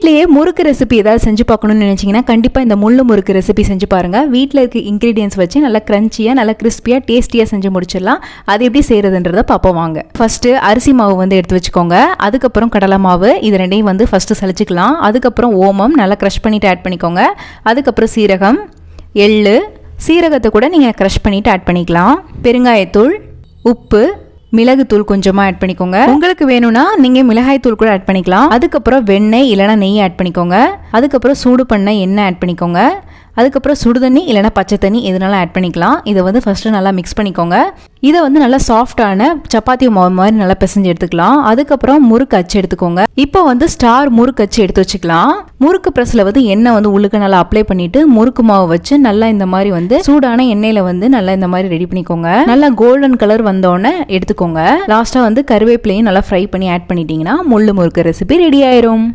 வீட்லயே முறுக்கு ரெசிபி ஏதாவது செஞ்சு பார்க்கணும்னு நினைச்சீங்கன்னா கண்டிப்பா இந்த முள்ளு முறுக்கு ரெசிபி செஞ்சு பாருங்க. வீட்டில் இருக்க இன்கிரீடியன்ஸ் வச்சு நல்லா கிரன்ச்சியா நல்லா கிறிஸ்பியா டேஸ்டியா செஞ்சு முடிச்சிடலாம். அது எப்படி செய்யறதுன்றத பார்ப்போம் வாங்க. ஃபர்ஸ்ட் அரிசி மாவு வந்து எடுத்து வச்சுக்கோங்க. அதுக்கப்புறம் கடலை மாவு, இது ரெண்டையும் வந்து ஃபர்ஸ்ட் சலிச்சுக்கலாம். அதுக்கப்புறம் ஓமம் நல்லா க்ரஷ் பண்ணிட்டு ஆட் பண்ணிக்கோங்க. அதுக்கப்புறம் சீரகம், எள்ளு, சீரகத்தை கூட நீங்க க்ரஷ் பண்ணிட்டு ஆட் பண்ணிக்கலாம். பெருங்காயத்தூள், உப்பு, மிளகுத்தூள் கொஞ்சமா ஆட் பண்ணிக்கோங்க. உங்களுக்கு வேணும்னா நீங்க மிளகாய் தூள் கூட ஆட் பண்ணிக்கலாம். அதுக்கப்புறம் வெண்ணெய் இல்லைனா நெய் ஆட் பண்ணிக்கோங்க. அதுக்கப்புறம் சூடு பண்ண எண்ணெய் ஆட் பண்ணிக்கோங்க. அதுக்கப்புறம் சுடுதண்ணி இல்லைனா பச்சை தண்ணி எதுனாலும் ஆட் பண்ணிக்கலாம். இதை வந்து ஃபர்ஸ்ட் நல்லா மிக்ஸ் பண்ணிக்கோங்க. இதை வந்து நல்லா சாஃப்டான சப்பாத்தி மாவு மாதிரி நல்லா பிசைஞ்சு எடுத்துக்கலாம். அதுக்கப்புறம் முறுக்கு அச்சு எடுத்துக்கோங்க. இப்போ வந்து ஸ்டார் முறுக்கு அச்சு எடுத்து வச்சுக்கலாம். முறுக்கு பிரஸ்ல வந்து எண்ணெய் வந்து உள்ளுக்கு நல்லா அப்ளை பண்ணிட்டு முறுக்கு மாவு வச்சு நல்லா இந்த மாதிரி வந்து சூடான எண்ணெயில வந்து நல்லா இந்த மாதிரி ரெடி பண்ணிக்கோங்க. நல்லா கோல்டன் கலர் வந்தோடனே எடுத்துக்கோங்க. லாஸ்டா வந்து கருவேப்பிலையும் நல்லா ஃப்ரை பண்ணி ஆட் பண்ணிட்டீங்கன்னா முள்ளு முறுக்கு ரெசிபி ரெடி ஆயிரும்.